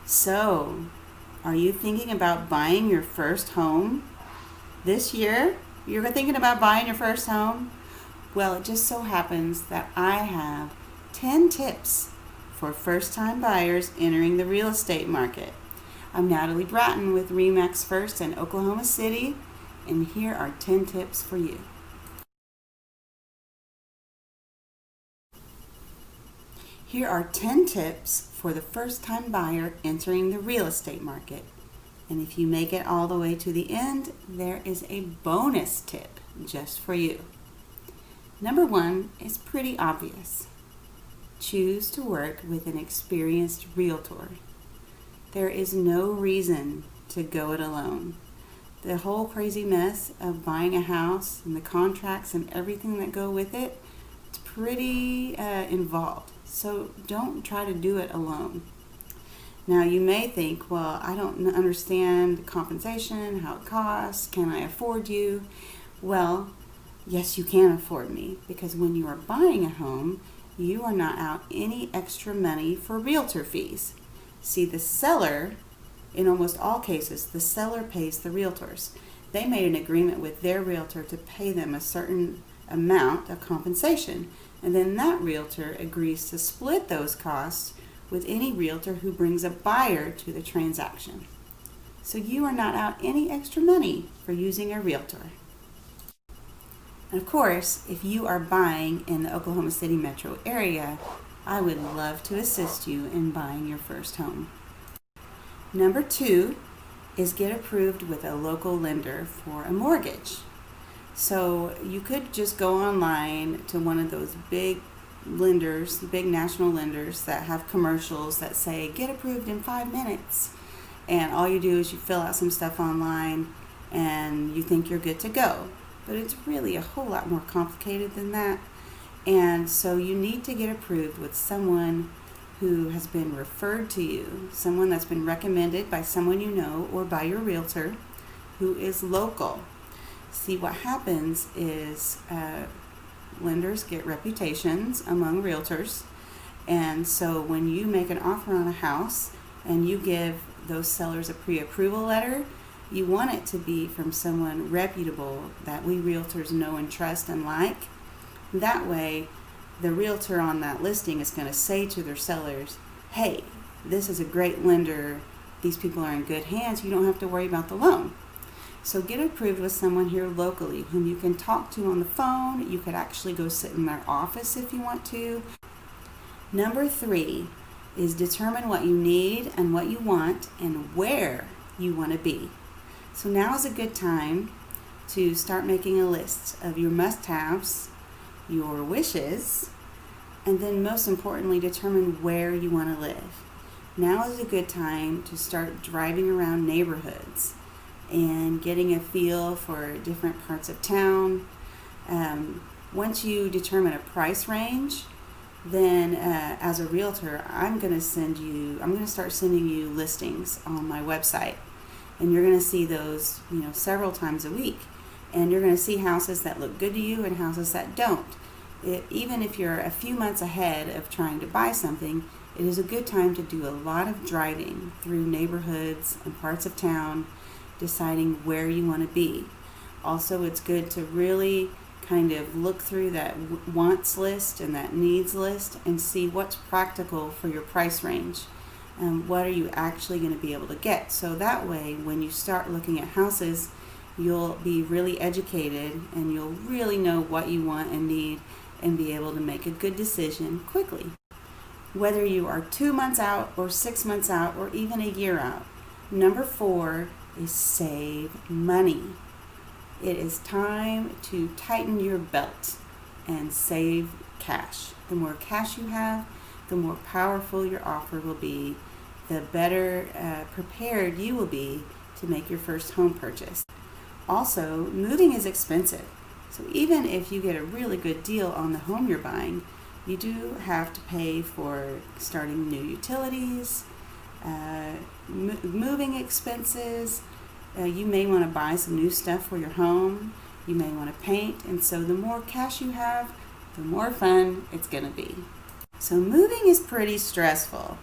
So, are you thinking about buying your first home this year? You're thinking about buying your first home? Well, it just so happens that I have 10 tips for first-time buyers entering the real estate market. I'm Natalie Bratton with RE/MAX First in Oklahoma City, and here are 10 tips for you. Here are 10 tips for the first-time buyer entering the real estate market. And if you make it all the way to the end, there is a bonus tip just for you. Number 1 is pretty obvious. Choose to work with an experienced realtor. There is no reason to go it alone. The whole crazy mess of buying a house and the contracts and everything that go with it, it's pretty involved. So don't try to do it alone. Now you may think, well, I don't understand compensation, how it costs, can I afford you? Well, yes, you can afford me, because when you are buying a home, you are not out any extra money for realtor fees. See, the seller, in almost all cases, the seller pays the realtors. They made an agreement with their realtor to pay them a certain amount of compensation, and then that realtor agrees to split those costs with any realtor who brings a buyer to the transaction. So you are not out any extra money for using a realtor. And of course, if you are buying in the Oklahoma City metro area, I would love to assist you in buying your first home. Number 2 is get approved with a local lender for a mortgage. So you could just go online to one of those big lenders, big national lenders that have commercials that say get approved in 5 minutes, and all you do is you fill out some stuff online and you think you're good to go. But it's really a whole lot more complicated than that, and so you need to get approved with someone who has been referred to you, someone that's been recommended by someone you know or by your realtor who is local. See, what happens is lenders get reputations among realtors, and so when you make an offer on a house and you give those sellers a pre-approval letter, you want it to be from someone reputable that we realtors know and trust and like. That way, the realtor on that listing is going to say to their sellers, hey, this is a great lender, these people are in good hands, you don't have to worry about the loan. So get approved with someone here locally whom you can talk to on the phone. You could actually go sit in their office if you want to. Number 3 is determine what you need and what you want and where you want to be. So now is a good time to start making a list of your must-haves, your wishes, and then most importantly, determine where you want to live. Now is a good time to start driving around neighborhoods and getting a feel for different parts of town. Once you determine a price range, then as a realtor, I'm going to start sending you listings on my website, and you're going to see those, several times a week, and you're going to see houses that look good to you and houses that don't. Even if you're a few months ahead of trying to buy something, it is a good time to do a lot of driving through neighborhoods and parts of town, deciding where you want to be. Also, it's good to really kind of look through that wants list and that needs list and see what's practical for your price range and what are you actually going to be able to get. So that way, when you start looking at houses, you'll be really educated and you'll really know what you want and need and be able to make a good decision quickly. Whether you are 2 months out or 6 months out or even a year out. Number 4 is save money. It is time to tighten your belt and save cash. The more cash you have, the more powerful your offer will be, the better prepared you will be to make your first home purchase. Also, moving is expensive. So even if you get a really good deal on the home you're buying, you do have to pay for starting new utilities, moving expenses. You may want to buy some new stuff for your home. You may want to paint. And so the more cash you have, the more fun it's going to be. So moving is pretty stressful.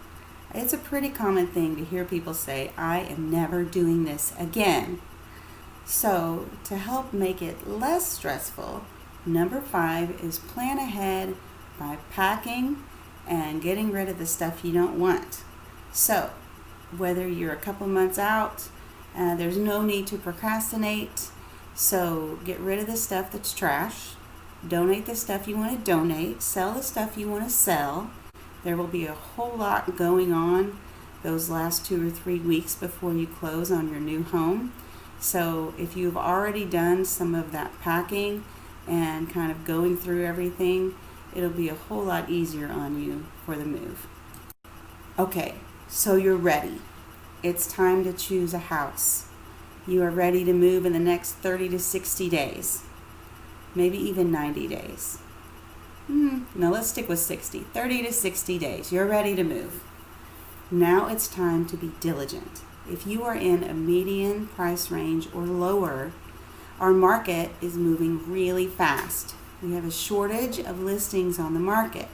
It's a pretty common thing to hear people say, I am never doing this again. So, to help make it less stressful, number 5 is plan ahead by packing and getting rid of the stuff you don't want. So, whether you're a couple months out, there's no need to procrastinate. So, get rid of the stuff that's trash. Donate the stuff you want to donate. Sell the stuff you want to sell. There will be a whole lot going on those last 2 or 3 weeks before you close on your new home. So if you've already done some of that packing and kind of going through everything, it'll be a whole lot easier on you for the move. Okay, so you're ready. It's time to choose a house. You are ready to move in the next 30 to 60 days, maybe even 90 days. No, let's stick with 60. 30 to 60 days. You're ready to move. Now it's time to be diligent. If you are in a median price range or lower, our market is moving really fast. We have a shortage of listings on the market.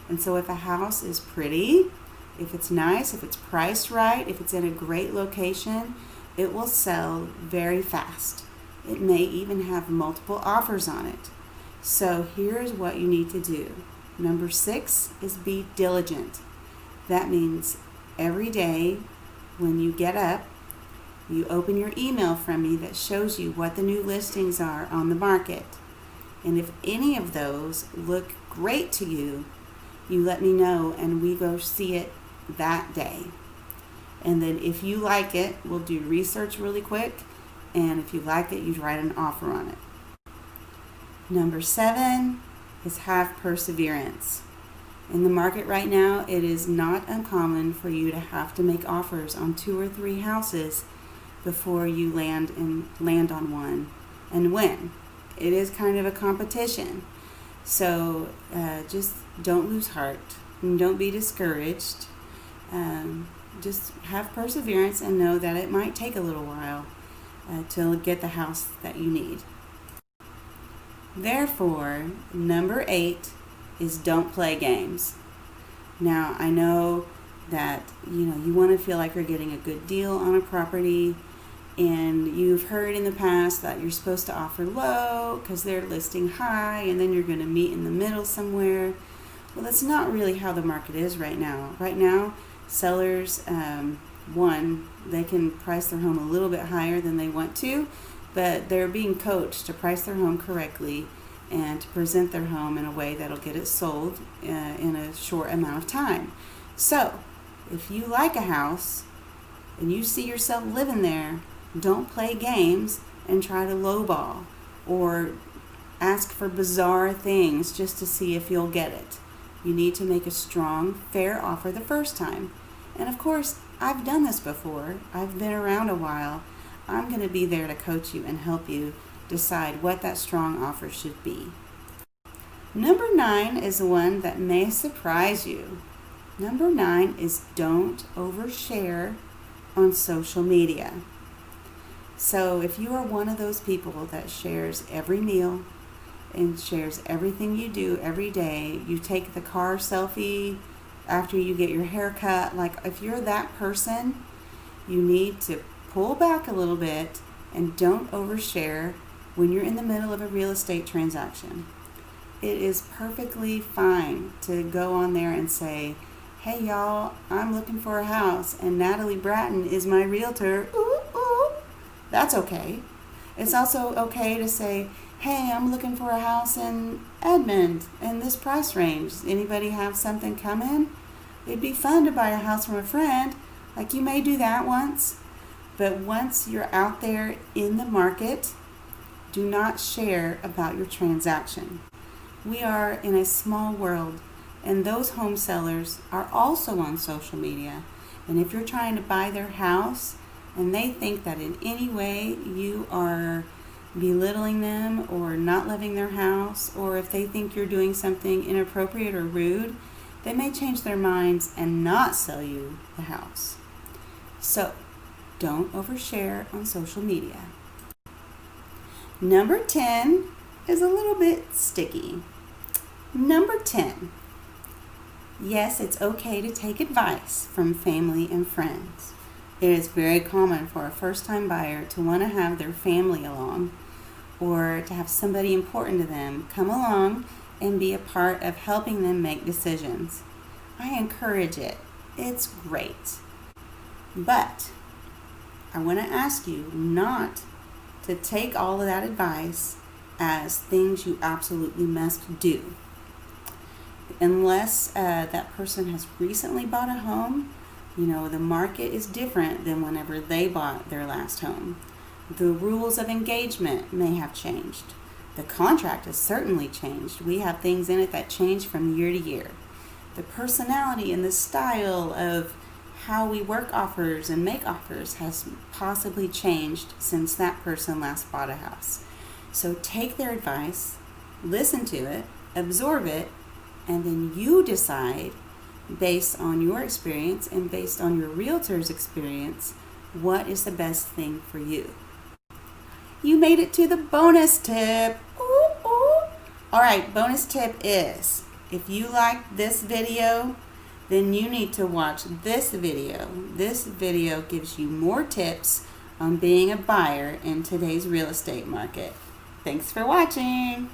And so if a house is pretty, if it's nice, if it's priced right, if it's in a great location, it will sell very fast. It may even have multiple offers on it. So here's what you need to do. Number 6 is be diligent. That means every day when you get up, you open your email from me that shows you what the new listings are on the market. And if any of those look great to you, you let me know and we go see it that day. And then if you like it, we'll do research really quick. And if you like it, you write an offer on it. Number 7 is have perseverance. In the market right now, it is not uncommon for you to have to make offers on 2 or 3 houses before you land on one and win. It is kind of a competition. So just don't lose heart and don't be discouraged. Just have perseverance and know that it might take a little while to get the house that you need. Therefore, number 8 is don't play games. Now, I know that you want to feel like you're getting a good deal on a property, and you've heard in the past that you're supposed to offer low because they're listing high, and then you're going to meet in the middle somewhere. Well, that's not really how the market is right now. Right now, sellers, they can price their home a little bit higher than they want to, but they're being coached to price their home correctly and to present their home in a way that'll get it sold in a short amount of time. So, if you like a house and you see yourself living there, don't play games and try to lowball or ask for bizarre things just to see if you'll get it. You need to make a strong, fair offer the first time. And of course, I've done this before. I've been around a while. I'm going to be there to coach you and help you decide what that strong offer should be. Number 9 is the one that may surprise you. Number 9 is don't overshare on social media. So if you are one of those people that shares every meal and shares everything you do every day, you take the car selfie after you get your hair cut, like if you're that person, you need to pull back a little bit and don't overshare when you're in the middle of a real estate transaction. It is perfectly fine to go on there and say, hey y'all, I'm looking for a house and Natalie Bratton is my realtor. Ooh, ooh. That's okay. It's also okay to say, hey, I'm looking for a house in Edmond in this price range. Anybody have something coming? It'd be fun to buy a house from a friend. Like you may do that once, but once you're out there in the market, do not share about your transaction. We are in a small world, and those home sellers are also on social media. And if you're trying to buy their house and they think that in any way you are belittling them or not loving their house, or if they think you're doing something inappropriate or rude, they may change their minds and not sell you the house. So, don't overshare on social media. Number 10 is a little bit sticky. Number 10, Yes, it's okay to take advice from family and friends. It is very common for a first-time buyer to want to have their family along or to have somebody important to them come along and be a part of helping them make decisions. I encourage it. It's great. But I want to ask you not to take all of that advice as things you absolutely must do. Unless that person has recently bought a home, the market is different than whenever they bought their last home. The rules of engagement may have changed. The contract has certainly changed. We have things in it that change from year to year. The personality and the style of how we work offers and make offers has possibly changed since that person last bought a house. So take their advice, listen to it, absorb it, and then you decide based on your experience and based on your realtor's experience what is the best thing for you. You made it to the bonus tip. Ooh, ooh. All right, bonus tip is if you like this video, then you need to watch this video. This video gives you more tips on being a buyer in today's real estate market. Thanks for watching.